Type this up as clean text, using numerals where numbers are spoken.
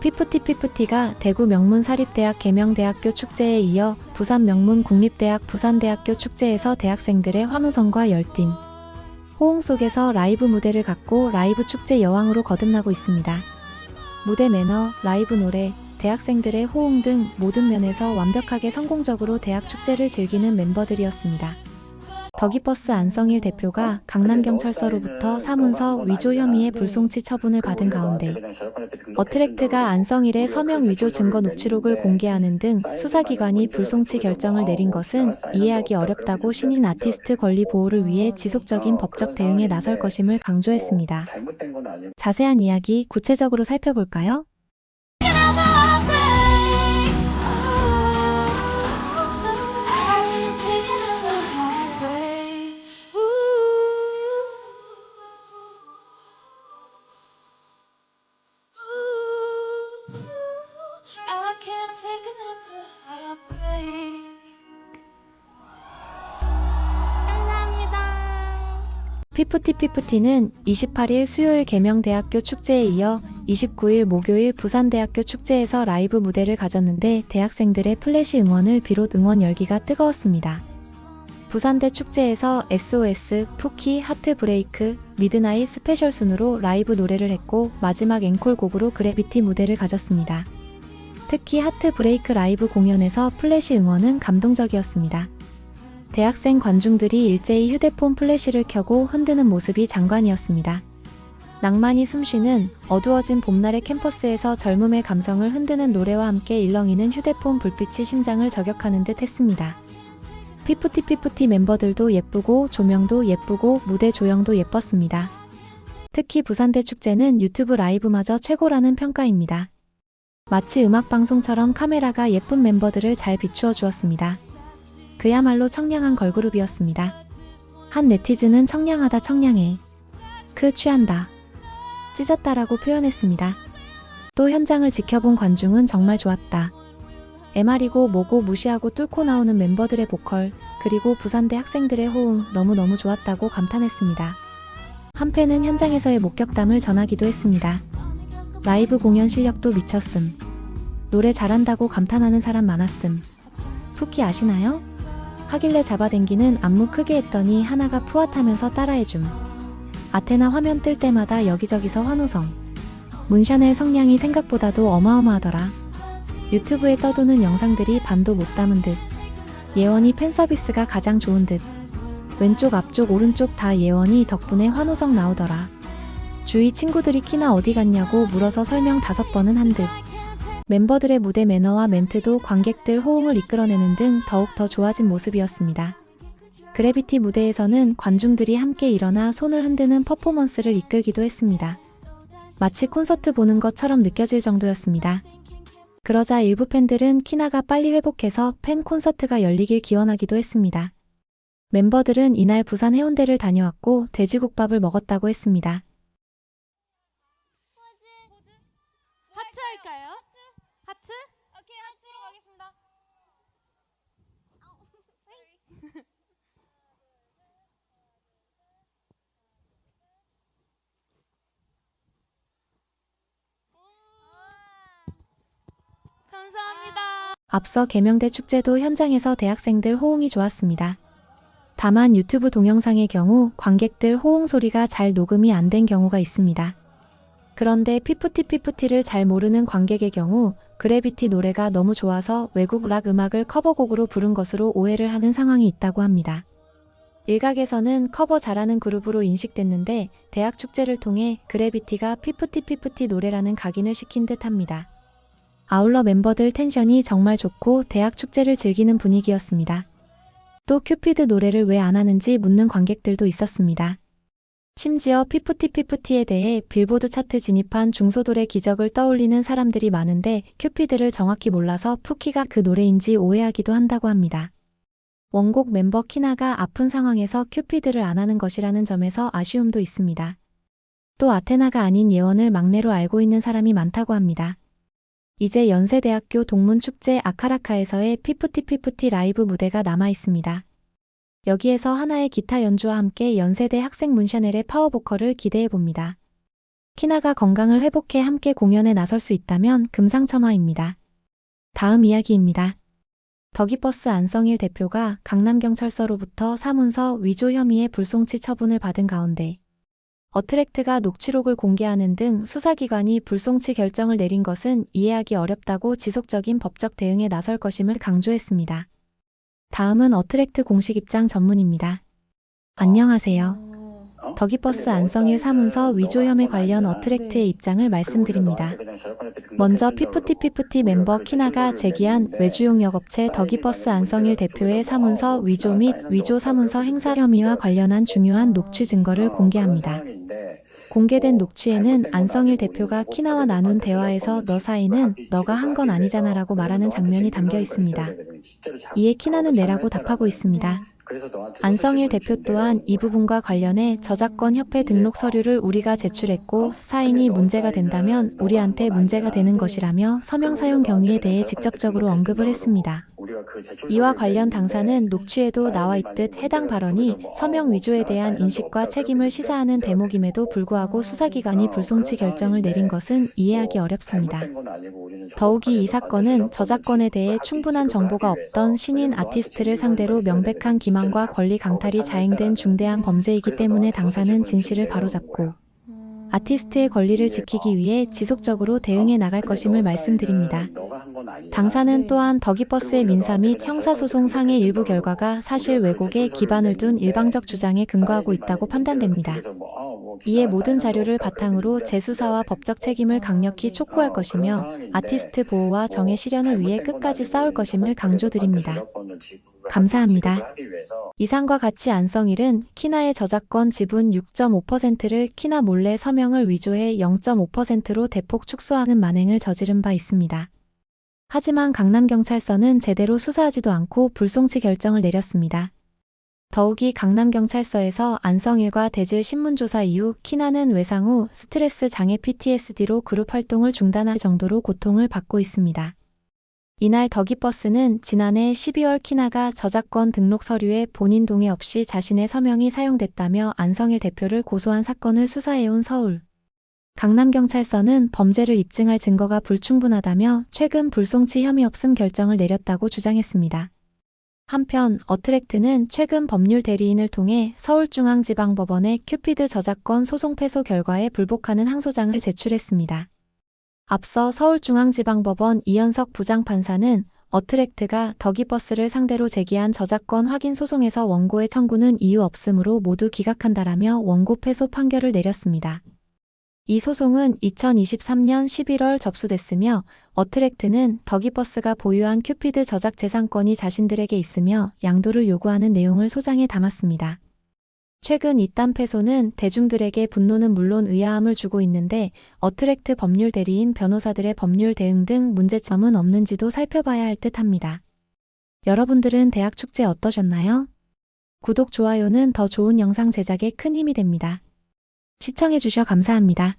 피프티피프티가 대구 명문사립대학 계명대학교 축제에 이어 부산 명문국립대학 부산대학교 축제에서 대학생들의 환호성과 열띤 호응 속에서 라이브 무대를 갖고 라이브 축제 여왕으로 거듭나고 있습니다. 무대 매너, 라이브 노래, 대학생들의 호응 등 모든 면에서 완벽하게 성공적으로 대학 축제를 즐기는 멤버들이었습니다. 더기버스 안성일 대표가 강남경찰서로부터 사문서 위조 혐의의 불송치 처분을 받은 가운데 어트랙트가 안성일의 서명 위조 증거 녹취록을 공개하는 등 수사기관이 불송치 결정을 내린 것은 이해하기 어렵다고 신인 아티스트 권리 보호를 위해 지속적인 법적 대응에 나설 것임을 강조했습니다. 자세한 이야기 구체적으로 살펴볼까요? 피프티피프티는 28일 수요일 계명대학교 축제에 이어 29일 목요일 부산대학교 축제에서 라이브 무대를 가졌는데 대학생들의 플래시 응원을 비롯 응원 열기가 뜨거웠습니다. 부산대 축제에서 SOS, 푸키, 하트브레이크, 미드나잇 스페셜 순으로 라이브 노래를 했고 마지막 앵콜곡으로 그래비티 무대를 가졌습니다. 특히 하트브레이크 라이브 공연에서 플래시 응원은 감동적이었습니다. 대학생 관중들이 일제히 휴대폰 플래시를 켜고 흔드는 모습이 장관이었습니다. 낭만이 숨쉬는 어두워진 봄날의 캠퍼스에서 젊음의 감성을 흔드는 노래와 함께 일렁이는 휴대폰 불빛이 심장을 저격하는 듯 했습니다. 피프티피프티 멤버들도 예쁘고 조명도 예쁘고 무대 조형도 예뻤습니다. 특히 부산대 축제는 유튜브 라이브마저 최고라는 평가입니다. 마치 음악방송처럼 카메라가 예쁜 멤버들을 잘 비추어 주었습니다. 그야말로 청량한 걸그룹이었습니다. 한 네티즌은 청량하다 청량해. 취한다. 찢었다라고 표현했습니다. 또 현장을 지켜본 관중은 정말 좋았다. MR이고 뭐고 무시하고 뚫고 나오는 멤버들의 보컬, 그리고 부산대 학생들의 호응 너무너무 좋았다고 감탄했습니다. 한 팬은 현장에서의 목격담을 전하기도 했습니다. 라이브 공연 실력도 미쳤음. 노래 잘한다고 감탄하는 사람 많았음. 푸키 아시나요? 하길래 잡아당기는 안무 크게 했더니 하나가 푸앗하면서 따라해줌. 아테나 화면 뜰 때마다 여기저기서 환호성. 문샤넬 성량이 생각보다도 어마어마하더라. 유튜브에 떠도는 영상들이 반도 못 담은 듯. 예원이 팬서비스가 가장 좋은 듯. 왼쪽 앞쪽 오른쪽 다 예원이 덕분에 환호성 나오더라. 주위 친구들이 키나 어디 갔냐고 물어서 설명 5번은 한 듯. 멤버들의 무대 매너와 멘트도 관객들 호응을 이끌어내는 등 더욱 더 좋아진 모습이었습니다. 그래비티 무대에서는 관중들이 함께 일어나 손을 흔드는 퍼포먼스를 이끌기도 했습니다. 마치 콘서트 보는 것처럼 느껴질 정도였습니다. 그러자 일부 팬들은 키나가 빨리 회복해서 팬 콘서트가 열리길 기원하기도 했습니다. 멤버들은 이날 부산 해운대를 다녀왔고 돼지국밥을 먹었다고 했습니다. 하트 할까요? 하트? 오케이, 하트로 가겠습니다. 감사합니다. 앞서 계명대 축제도 현장에서 대학생들 호응이 좋았습니다. 다만 유튜브 동영상의 경우 관객들 호응 소리가 잘 녹음이 안 된 경우가 있습니다. 그런데 피프티피프티를 잘 모르는 관객의 경우 그래비티 노래가 너무 좋아서 외국 락 음악을 커버곡으로 부른 것으로 오해를 하는 상황이 있다고 합니다. 일각에서는 커버 잘하는 그룹으로 인식됐는데 대학 축제를 통해 그래비티가 피프티피프티 노래라는 각인을 시킨 듯 합니다. 아울러 멤버들 텐션이 정말 좋고 대학 축제를 즐기는 분위기였습니다. 또 큐피드 노래를 왜 안 하는지 묻는 관객들도 있었습니다. 심지어 피프티피프티에 대해 빌보드 차트 진입한 중소돌의 기적을 떠올리는 사람들이 많은데 큐피드를 정확히 몰라서 푸키가 그 노래인지 오해하기도 한다고 합니다. 원곡 멤버 키나가 아픈 상황에서 큐피드를 안 하는 것이라는 점에서 아쉬움도 있습니다. 또 아테나가 아닌 예원을 막내로 알고 있는 사람이 많다고 합니다. 이제 연세대학교 동문축제 아카라카에서의 피프티피프티 라이브 무대가 남아 있습니다. 여기에서 하나의 기타 연주와 함께 연세대 학생 문샤넬의 파워보컬을 기대해봅니다. 키나가 건강을 회복해 함께 공연에 나설 수 있다면 금상첨화입니다. 다음 이야기입니다. 더기버스 안성일 대표가 강남경찰서로부터 사문서 위조 혐의의 불송치 처분을 받은 가운데 어트랙트가 녹취록을 공개하는 등 수사기관이 불송치 결정을 내린 것은 이해하기 어렵다고 지속적인 법적 대응에 나설 것임을 강조했습니다. 다음은 어트랙트 공식 입장 전문입니다. 안녕하세요. 더기버스 안성일 사문서 위조 혐의 관련 어트랙트의 입장을 말씀드립니다. 먼저 피프티 멤버 키나가 제기한 외주용역업체 더기버스 안성일 대표의 사문서 위조 및 위조 사문서 행사 혐의와 관련한 중요한 녹취 증거를 공개합니다. 공개된 녹취에는 안성일 대표가 키나와 나눈 대화에서 너 사인은 너가 한 건 아니잖아 라고 말하는 장면이 담겨 있습니다. 이에 키나는 네라고 답하고 있습니다. 안성일 대표 또한 이 부분과 관련해 저작권 협회 등록 서류를 우리가 제출했고 사인이 문제가 된다면 우리한테 문제가 되는 것이라며 서명 사용 경위에 대해 직접적으로 언급을 했습니다. 이와 관련 당사는 녹취에도 나와 있듯 해당 발언이 서명 위조에 대한 인식과 책임을 시사하는 대목임에도 불구하고 수사기관이 불송치 결정을 내린 것은 이해하기 어렵습니다. 더욱이 이 사건은 저작권에 대해 충분한 정보가 없던 신인 아티스트를 상대로 명백한 기만과 권리 강탈이 자행된 중대한 범죄이기 때문에 당사는 진실을 바로잡고 아티스트의 권리를 지키기 위해 지속적으로 대응해 나갈 것임을 말씀드립니다. 당사는 또한 더기버스의 민사 및 형사소송 상의 일부 결과가 사실 왜곡에 기반을 둔 일방적 주장에 근거하고 있다고 판단됩니다. 이에 모든 자료를 바탕으로 재수사와 법적 책임을 강력히 촉구할 것이며 아티스트 보호와 정의 실현을 위해 끝까지 싸울 것임을 강조드립니다. 감사합니다. 이상과 같이 안성일은 키나의 저작권 지분 6.5%를 키나 몰래 서명을 위조해 0.5%로 대폭 축소하는 만행을 저지른 바 있습니다. 하지만 강남경찰서는 제대로 수사하지도 않고 불송치 결정을 내렸습니다. 더욱이 강남경찰서에서 안성일과 대질 신문조사 이후 키나는 외상 후 스트레스 장애 PTSD로 그룹 활동을 중단할 정도로 고통을 받고 있습니다. 이날 더기버스는 지난해 12월 키나가 저작권 등록 서류에 본인 동의 없이 자신의 서명이 사용됐다며 안성일 대표를 고소한 사건을 수사해온 서울 강남경찰서는 범죄를 입증할 증거가 불충분하다며 최근 불송치 혐의 없음 결정을 내렸다고 주장했습니다. 한편 어트랙트는 최근 법률 대리인을 통해 서울중앙지방법원에 큐피드 저작권 소송 패소 결과에 불복하는 항소장을 제출했습니다. 앞서 서울중앙지방법원 이현석 부장판사는 어트랙트가 더기버스를 상대로 제기한 저작권 확인 소송에서 원고의 청구는 이유 없음으로 모두 기각한다라며 원고 패소 판결을 내렸습니다. 이 소송은 2023년 11월 접수됐으며 어트랙트는 더기버스가 보유한 큐피드 저작 재산권이 자신들에게 있으며 양도를 요구하는 내용을 소장에 담았습니다. 최근 이딴 패소는 대중들에게 분노는 물론 의아함을 주고 있는데 어트랙트 법률 대리인 변호사들의 법률 대응 등 문제점은 없는지도 살펴봐야 할 듯합니다. 여러분들은 대학 축제 어떠셨나요? 구독, 좋아요는 더 좋은 영상 제작에 큰 힘이 됩니다. 시청해주셔 감사합니다.